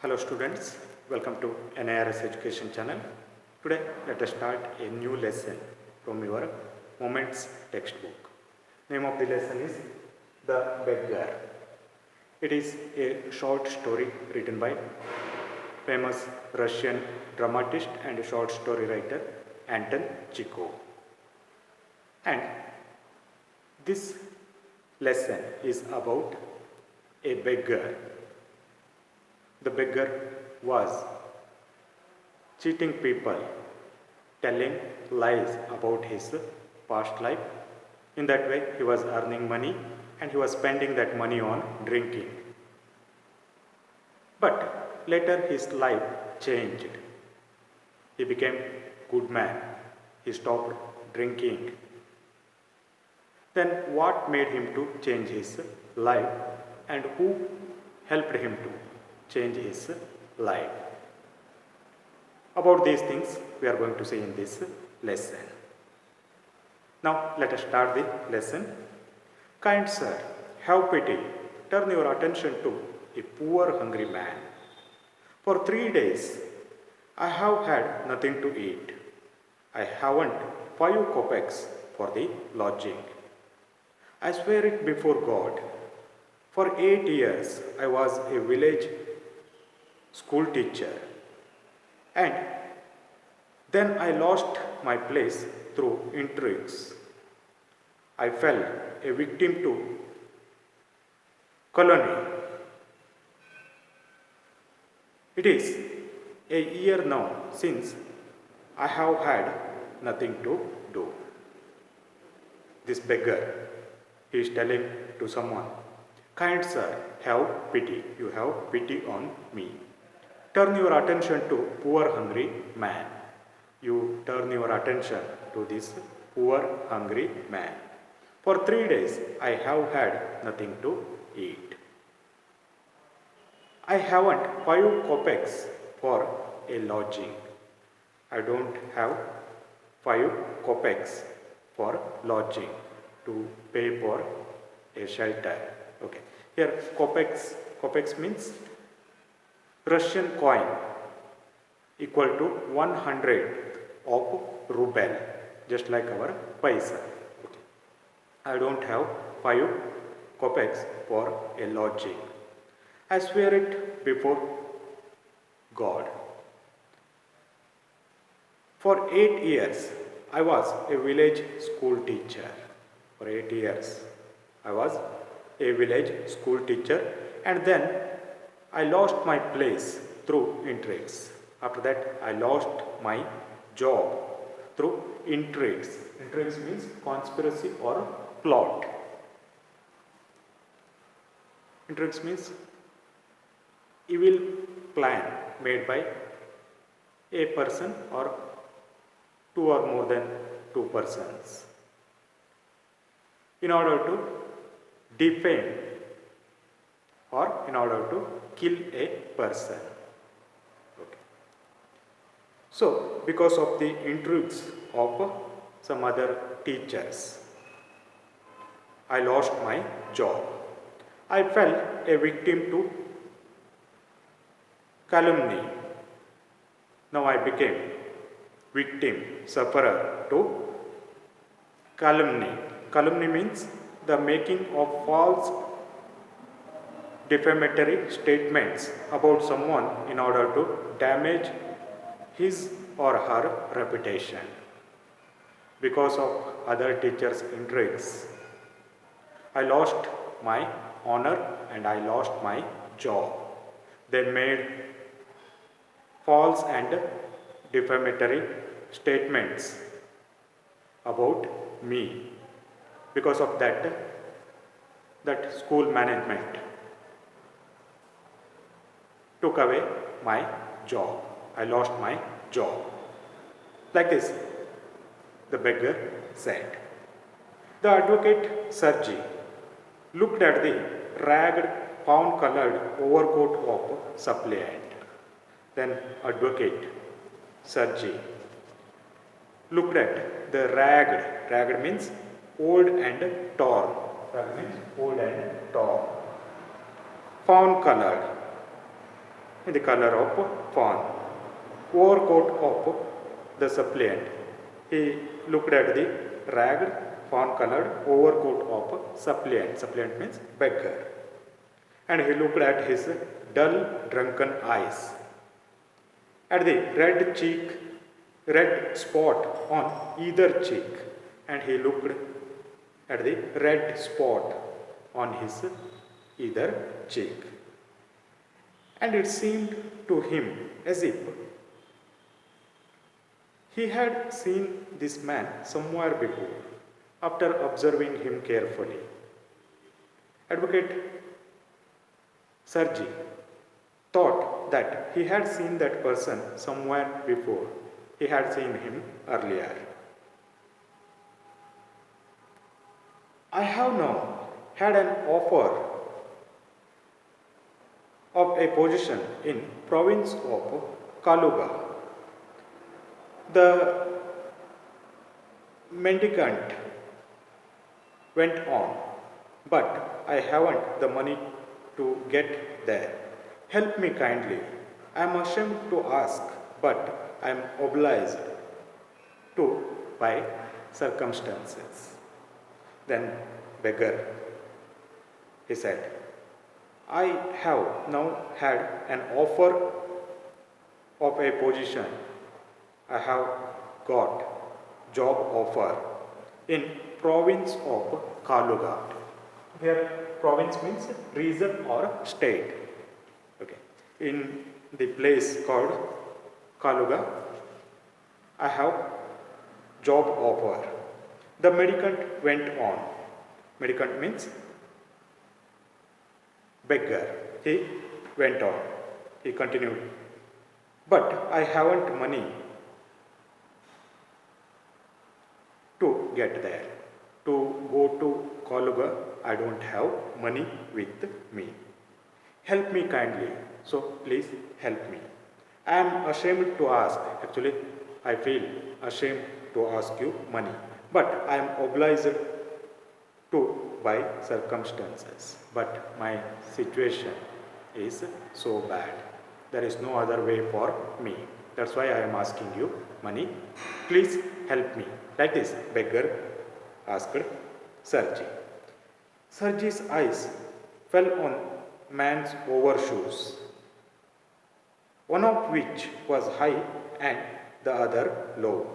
Hello students, welcome to NIRS Education channel. Today let us start a new lesson from your Moments textbook. Name of the lesson is The Beggar. It is a short story written by famous Russian dramatist and short story writer Anton Chekhov. And this lesson is about a beggar. The beggar was cheating people, telling lies about his past life. In that way, he was earning money and he was spending that money on drinking. But later his life changed. He became good man. He stopped drinking. Then what made him to change his life and who helped him to change his life? About these things we are going to see in this lesson. Now let us start the lesson. Kind sir, have pity. Turn your attention to a poor hungry man. For 3 days I have had nothing to eat. I haven't 5 kopecks for the lodging. I swear it before God. For 8 years I was a village school teacher, and then I lost my place through intrigues. I fell a victim to calumny. It is a year now since I have had nothing to do. This beggar, he is telling to someone, kind sir, have pity, you have pity on me. Turn your attention to poor hungry man. You turn your attention to this poor hungry man. For 3 days I have had nothing to eat. I haven't 5 kopecks for a lodging. I don't have 5 kopecks for lodging to pay for a shelter. Okay. Here kopecks means Russian coin equal to 100 of ruble, just like our paisa. Okay. I don't have 5 kopecks for a lodging. I swear it before God. For 8 years I was a village school teacher. For 8 years I was a village school teacher, and then I lost my place through intrigues. After that, I lost my job through intrigues. Intrigues means conspiracy or plot. Intrigues means evil plan made by a person or 2 or more than 2 persons in order to defame or in order to kill a person. Okay. So, because of the intrigues of some other teachers, I lost my job. I fell a victim to calumny. Now I became victim, sufferer to calumny. Calumny means the making of false defamatory statements about someone in order to damage his or her reputation. Because of other teachers' intrigues, I lost my honor and I lost my job. They made false and defamatory statements about me. Because of that school management took away my job. I lost my job. Like this, the beggar said. The advocate Sergey looked at the ragged, fawn-colored overcoat of suppliant. Then advocate Sergey looked at the ragged means old and torn. Ragged means old and torn. Fawn-colored in the color of fawn. Overcoat of the suppliant. He looked at the ragged, fawn-colored overcoat of suppliant. Suppliant means beggar. And he looked at his dull, drunken eyes, at the red spot on either cheek, and he looked at the red spot on his either cheek. And it seemed to him as if he had seen this man somewhere before, after observing him carefully. Advocate Sergi thought that he had seen that person somewhere before. He had seen him earlier. I have now had an offer of a position in province of Kaluga. The mendicant went on, but I haven't the money to get there. Help me kindly. I am ashamed to ask, but I am obliged to by circumstances. Then beggar, he said, I have now had an offer of a position. I have got job offer in province of Kaluga. Here province means region or state. Okay. In the place called Kaluga, I have job offer. The mendicant went on. Mendicant means beggar. He went on. He continued. But I haven't money to get there. To go to Kaluga, I don't have money with me. Help me kindly. So please help me. I am ashamed to ask. Actually, I feel ashamed to ask you money. But I am obliged to by circumstances. But my situation is so bad. There is no other way for me. That's why I am asking you money. Please help me. Like this, beggar asked Sergi. Sergi's eyes fell on man's overshoes, one of which was high and the other low.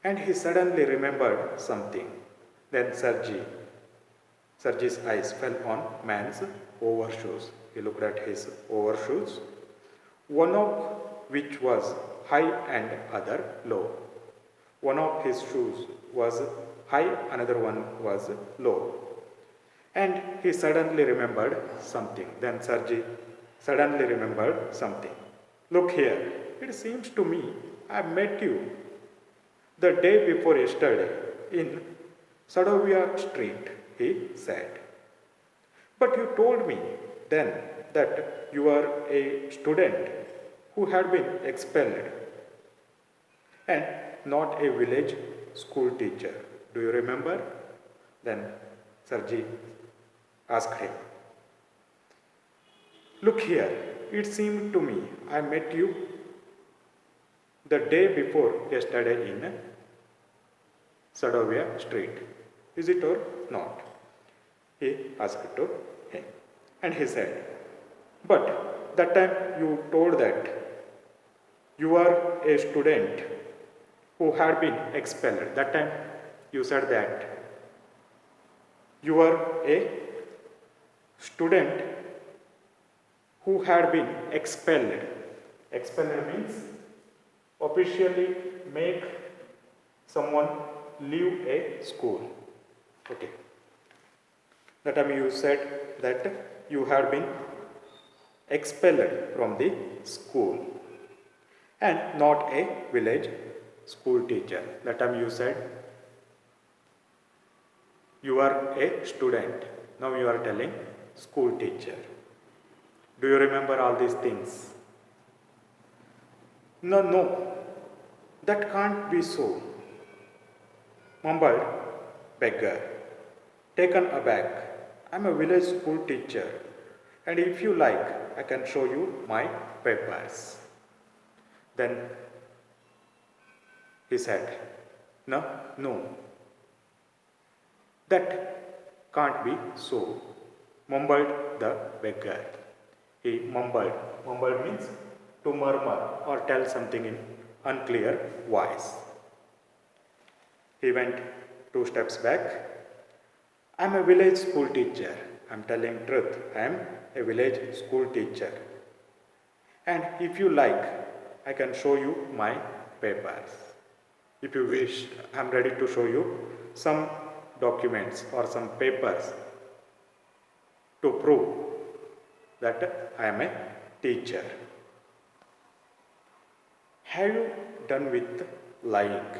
And he suddenly remembered something. Then Sergi's eyes fell on man's overshoes. He looked at his overshoes, one of which was high and other low. One of his shoes was high, another one was low. And he suddenly remembered something. Then Sergi suddenly remembered something. Look here, it seems to me I met you the day before yesterday in Sadovia Street, he said. But you told me then that you are a student who had been expelled and not a village school teacher. Do you remember? Then Sergi asked him. Look here, it seemed to me I met you the day before yesterday in Sadovia Street. Is it or not? He asked to him. And he said, but that time you told that you are a student who had been expelled. That time you said that you are a student who had been expelled. Expelled means officially make someone leave a school. Okay. That time you said that you had been expelled from the school and not a village school teacher. That time you said you are a student. Now you are telling school teacher. Do you remember all these things? No, that can't be so, mumbled beggar. Taken aback, I am a village school teacher, and if you like, I can show you my papers. Then he said, no, no, that can't be so, mumbled the beggar. He mumbled. Mumbled means to murmur or tell something in unclear voice. He went 2 steps back. I am a village school teacher. I am telling truth. I am a village school teacher. And if you like, I can show you my papers. If you wish, I am ready to show you some documents or some papers to prove that I am a teacher. Have you done with lying?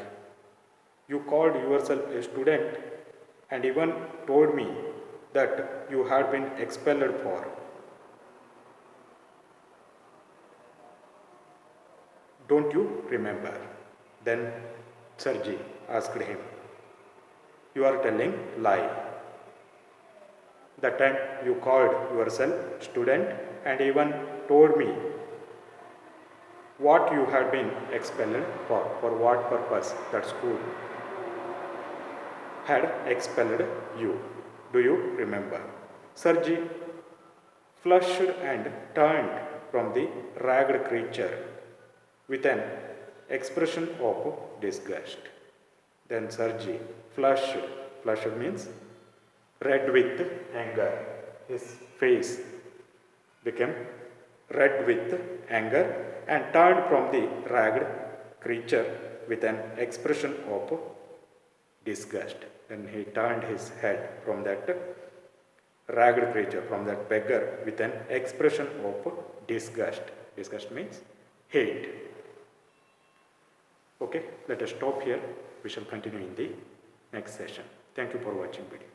You called yourself a student and even told me that you had been expelled for. Don't you remember? Then Sirji asked him, you are telling lie. That time you called yourself student and even told me what you had been expelled for what purpose that school had expelled you. Do you remember? Sirji flushed and turned from the ragged creature with an expression of disgust. Then Sirji flushed. Flushed means red with anger. His face became red with anger and turned from the ragged creature with an expression of disgust. Then he turned his head from that ragged creature, from that beggar, with an expression of disgust. Disgust means hate. Okay, let us stop here. We shall continue in the next session. Thank you for watching video.